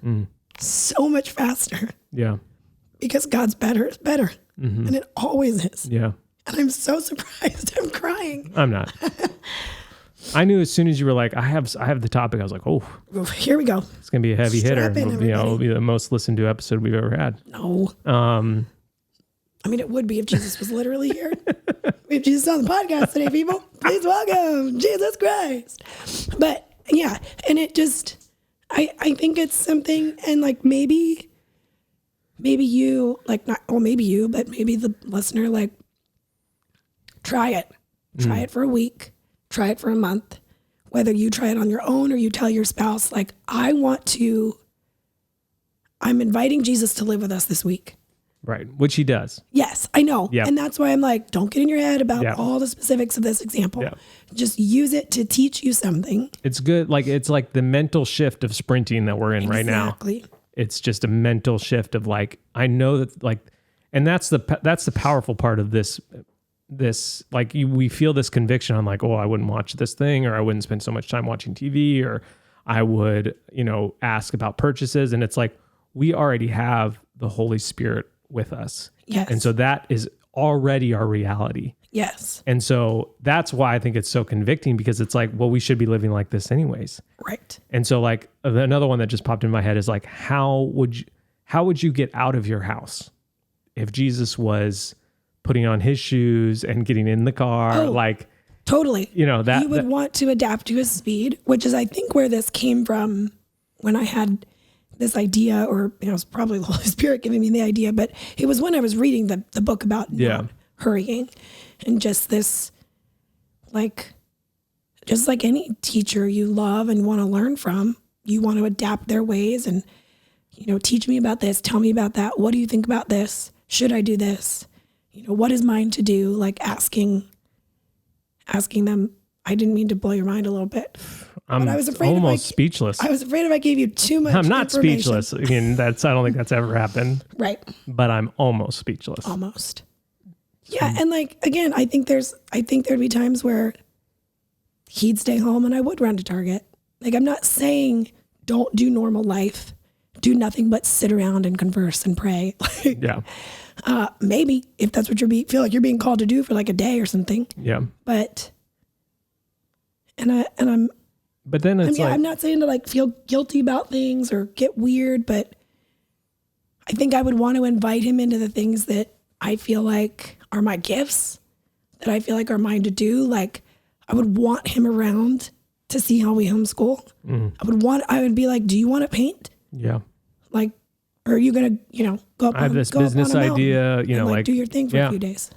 so much faster. Yeah. Because God's better is better. Mm-hmm. And it always is. Yeah. And I'm so surprised. I'm crying. I'm not. I knew as soon as you were like, I have the topic, I was like, oh, here we go. It's going to be a heavy hitter. It'll be the most listened to episode we've ever had. No. I mean, it would be if Jesus was literally here. We have Jesus on the podcast today, people. Please welcome Jesus Christ. But yeah, and it just, I think it's something, and like maybe you, like not, well, maybe you, but maybe the listener, like try it. Try it for a week. Try it for a month. Whether you try it on your own or you tell your spouse, like, I'm inviting Jesus to live with us this week. Right. Which he does. Yes, I know. Yep. And that's why I'm like, don't get in your head about all the specifics of this example. Yep. Just use it to teach you something. It's good. Like, it's like the mental shift of sprinting that we're in right now. Exactly. It's just a mental shift of like, I know that like, and that's the powerful part of this, like we feel this conviction on like, oh, I wouldn't watch this thing, or I wouldn't spend so much time watching TV, or I would, you know, ask about purchases. And it's like, we already have the Holy Spirit with us. Yes. And so that is already our reality. Yes. And so that's why I think it's so convicting, because it's like, well, we should be living like this anyways. Right. And so like another one that just popped in my head is like, how would you get out of your house if Jesus was putting on his shoes and getting in the car? Like, totally. You know, that you would want to adapt to his speed, which is, I think, where this came from when I had this idea, or it was probably the Holy Spirit giving me the idea, but it was when I was reading the book about not hurrying, and just this, like, just like any teacher you love and want to learn from, you want to adapt their ways. And teach me about this, tell me about that. What do you think about this? Should I do this? What is mine to do? Like asking them. I didn't mean to blow your mind a little bit. I'm I was afraid almost speechless. I was afraid if I gave you too much I'm not information. speechless. I mean, I don't think that's ever happened. Right. But I'm almost speechless. Almost. Yeah. And like, again, I think there'd be times where he'd stay home and I would run to Target. Like, I'm not saying don't do normal life, do nothing but sit around and converse and pray. Yeah. Maybe if that's what feel like you're being called to do for like a day or something. Yeah. But I'm not saying to like feel guilty about things or get weird, but I think I would want to invite him into the things that I feel like are my gifts, that I feel like are mine to do. Like, I would want him around to see how we homeschool. I would be like, do you want to paint? Yeah. Like, or are you going to, go up I have this business idea, and like do your thing for a few days.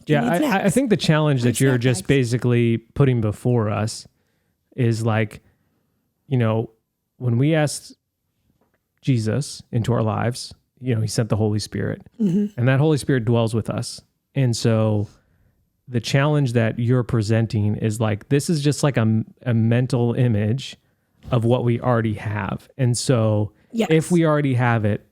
I think the challenge that you're just basically putting before us is like, when we asked Jesus into our lives, he sent the Holy Spirit, and that Holy Spirit dwells with us. And so the challenge that you're presenting is like, this is just like a mental image of what we already have. And so if we already have it,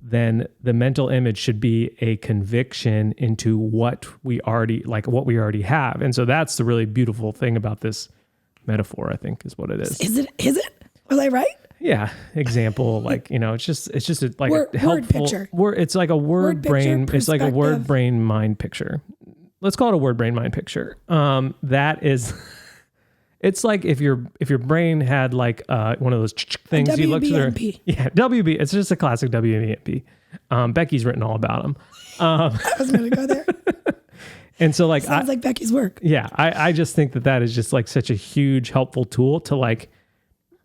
then the mental image should be a conviction into what we already have. And so that's the really beautiful thing about this metaphor, I think, is what it is. Is it? Was I right? Yeah. Example, like, it's just a helpful word picture. It's like a word brain. It's like a word brain mind picture. Let's call it a word brain mind picture. That is, it's like if your brain had like one of those things you look through. Yeah, WB. It's just a classic WBMP. Becky's written all about them. I was going to go there. And so like, sounds like Becky's work. Yeah. I just think that is just like such a huge helpful tool to like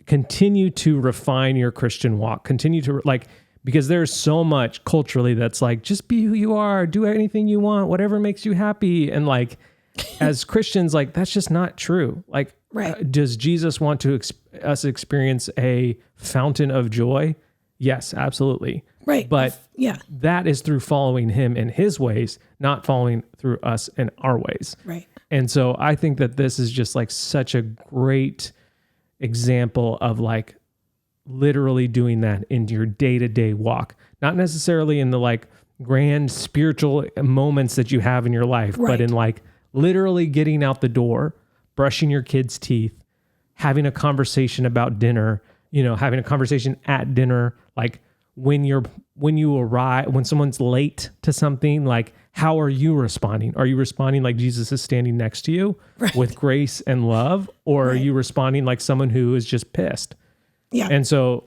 continue to refine your Christian walk, continue to like, because there's so much culturally that's like, just be who you are, do anything you want, whatever makes you happy. And like, as Christians, like, that's just not true. Like, right. Does Jesus want to us experience a fountain of joy? Yes, absolutely. Right. But yeah, that is through following him in his ways, not following through us in our ways. Right. And so I think that this is just like such a great example of like literally doing that in your day-to-day walk, not necessarily in the like grand spiritual moments that you have in your life, but in like literally getting out the door, brushing your kids' teeth, having a conversation about dinner, having a conversation at dinner, like when you arrive, when someone's late to something, like, how are you responding? Are you responding like Jesus is standing next to you with grace and love? Or are you responding like someone who is just pissed? Yeah. And so,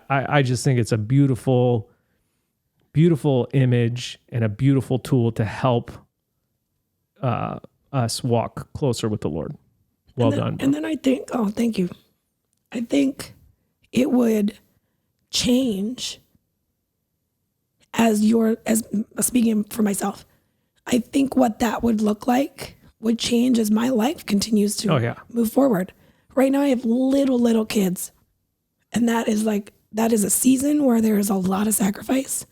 I just think it's a beautiful, beautiful image and a beautiful tool to help us walk closer with the Lord. Well done. And then I think, thank you. I think it would change as speaking for myself. I think what that would look like would change as my life continues to move forward. Right now I have little kids, and that is a season where there is a lot of sacrifice.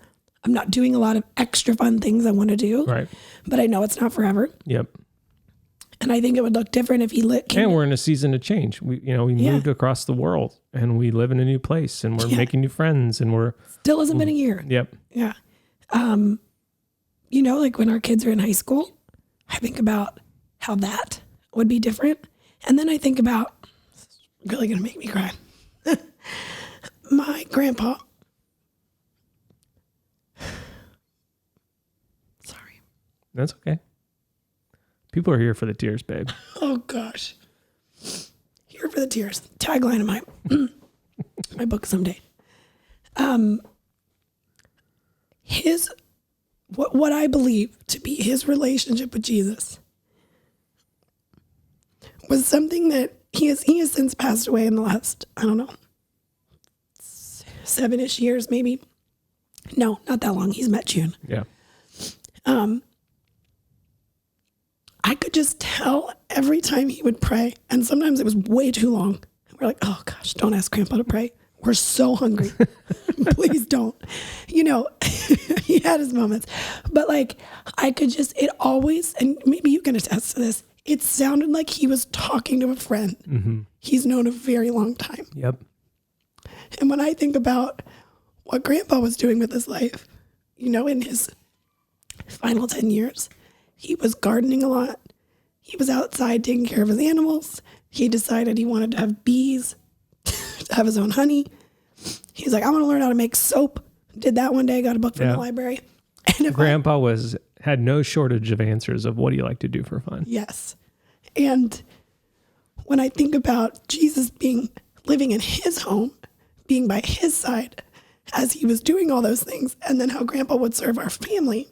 I'm not doing a lot of extra fun things I want to do, right? But I know it's not forever. Yep. And I think it would look different if he And we're in a season of change. We moved across the world, and we live in a new place, and we're making new friends, and we're still hasn't been a year. Yep. Yeah. Like when our kids are in high school, I think about how that would be different. And then I think about, it's really going to make me cry. My grandpa. Sorry. That's okay. People are here for the tears, babe. Oh gosh. Here for the tears. Tagline of my book someday. What I believe to be his relationship with Jesus was something that he has since passed away in the last, 7-ish years, maybe. No, not that long. He's met June. Yeah. I could just tell every time he would pray, and sometimes it was way too long. We're like, oh gosh, don't ask Grandpa to pray. We're so hungry. Please don't. You know, he had his moments. But like, I could just, it always, and maybe you can attest to this, it sounded like he was talking to a friend he's known a very long time. Yep. And when I think about what Grandpa was doing with his life, you know, in his final 10 years, he was gardening a lot. He was outside taking care of his animals. He decided he wanted to have bees, to have his own honey. He's like, I want to learn how to make soap. Did that one day, got a book from the library. And if Grandpa had no shortage of answers of what he liked to do for fun. Yes. And when I think about Jesus living in his home, being by his side as he was doing all those things, and then how Grandpa would serve our family,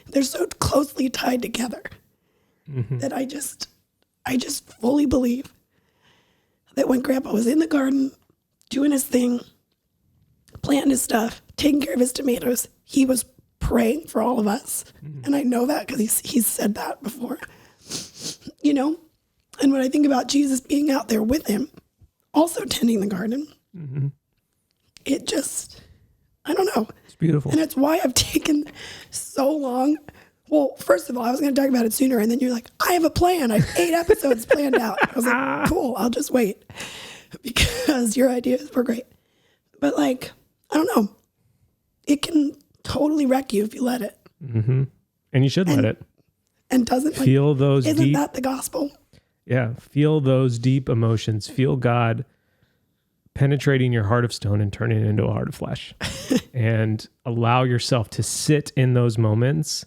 they're so closely tied together that I just fully believe that when Grandpa was in the garden doing his thing, planting his stuff, taking care of his tomatoes, he was praying for all of us. And I know that because he's said that before, you know? And when I think about Jesus being out there with him, also tending the garden, it just, I don't know. It's beautiful. And it's why I've taken so long. Well, first of all, I was going to talk about it sooner. And then you're like, I have a plan. I have 8 episodes planned out. I was like, cool, I'll just wait because your ideas were great. But like, I don't know. It can totally wreck you if you let it. And you should let it. And doesn't feel those isn't deep, that the gospel? Yeah. Feel those deep emotions. Feel God penetrating your heart of stone and turning it into a heart of flesh. And allow yourself to sit in those moments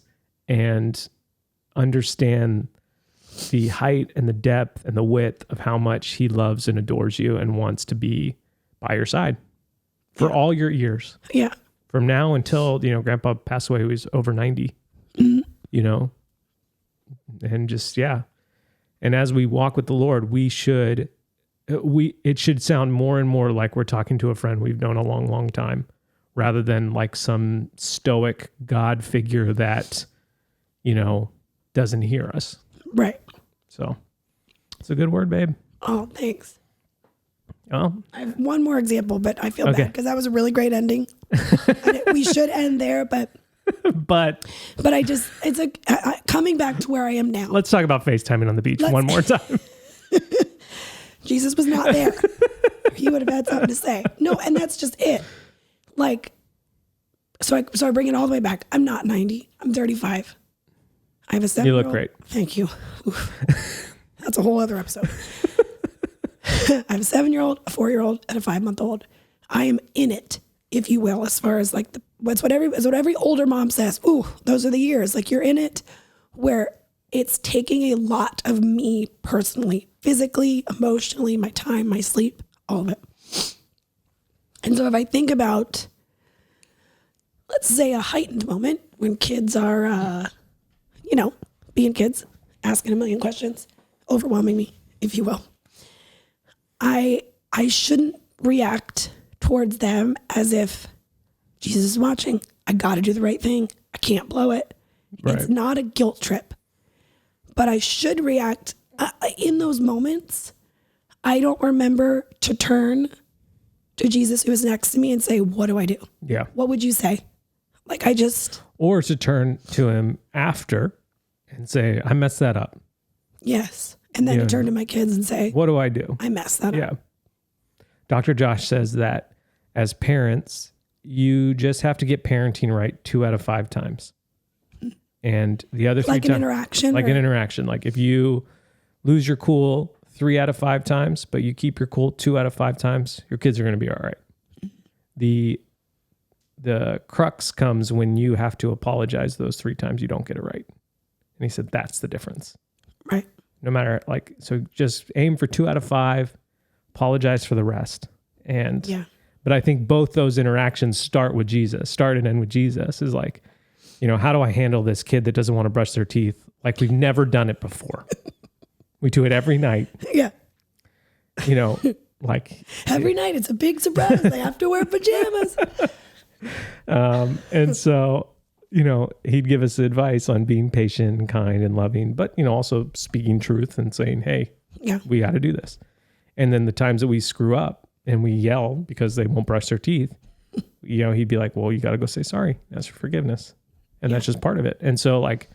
and understand the height and the depth and the width of how much he loves and adores you and wants to be by your side for all your years. Yeah. From now until, Grandpa passed away, he was over 90, and just, And as we walk with the Lord, it should sound more and more like we're talking to a friend we've known a long, long time, rather than like some stoic God figure that, doesn't hear us. Right. So it's a good word, babe. Oh, thanks. Oh, I have one more example, but I feel bad because that was a really great ending. We should end there, but it's like coming back to where I am now. Let's talk about FaceTiming on the beach one more time. Jesus was not there. He would have had something to say. No, and that's just it. Like, so I bring it all the way back. I'm not 90. I'm 35. I have a 7-year-old. You look great. Thank you. Oof. That's a whole other episode. I have a 7-year-old, a 4-year-old, and a 5-month-old. I am in it, if you will, as far as like what every older mom says. Ooh, those are the years. Like you're in it where it's taking a lot of me personally, physically, emotionally, my time, my sleep, all of it. And so if I think about, let's say, a heightened moment when kids are, being kids, asking a million questions, overwhelming me, if you will, I shouldn't react towards them as if Jesus is watching. I got to do the right thing. I can't blow it. Right. It's not a guilt trip. But I should react in those moments. I don't remember to turn to Jesus who is next to me and say, what do I do? Yeah. What would you say? Like or to turn to him after and say, I messed that up. Yes. And then to turn to my kids and say, what do I do? I messed that up. Yeah. Dr. Josh says that as parents, you just have to get parenting right 2 out of 5 times. And the other 3 times, an interaction, an interaction. Like if you lose your cool 3 out of 5 times, but you keep your cool 2 out of 5 times, your kids are going to be all right. The crux comes when you have to apologize those 3 times you don't get it right. And he said, that's the difference. Right. No matter so just aim for 2 out of 5, apologize for the rest. But I think both those interactions start and end with Jesus is like, how do I handle this kid that doesn't want to brush their teeth? Like we've never done it before. We do it every night. Yeah. Like every night. It's a big surprise. They have to wear pajamas. And so, he'd give us advice on being patient and kind and loving, but, also speaking truth and saying, hey, we got to do this. And then the times that we screw up, and we yell because they won't brush their teeth, he'd be like, well, you got to go say sorry, ask for forgiveness. And that's just part of it. And so like,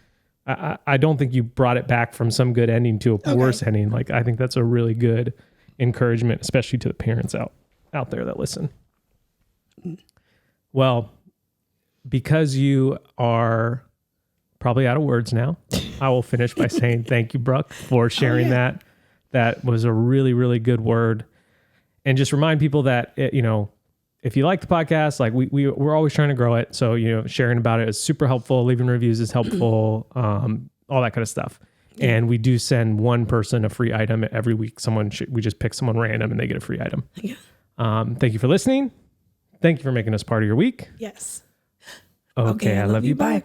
I don't think you brought it back from some good ending to a worse ending. Like, I think that's a really good encouragement, especially to the parents out there that listen. Well, because you are probably out of words now, I will finish by saying thank you, Brooke, for sharing that. That was a really, really good word. And just remind people that, if you like the podcast, like we're always trying to grow it. So, sharing about it is super helpful. Leaving reviews is helpful. All that kind of stuff. Yeah. And we do send one person a free item every week. We just pick someone random and they get a free item. Yeah. Thank you for listening. Thank you for making us part of your week. Yes. Okay, I love you. Bye.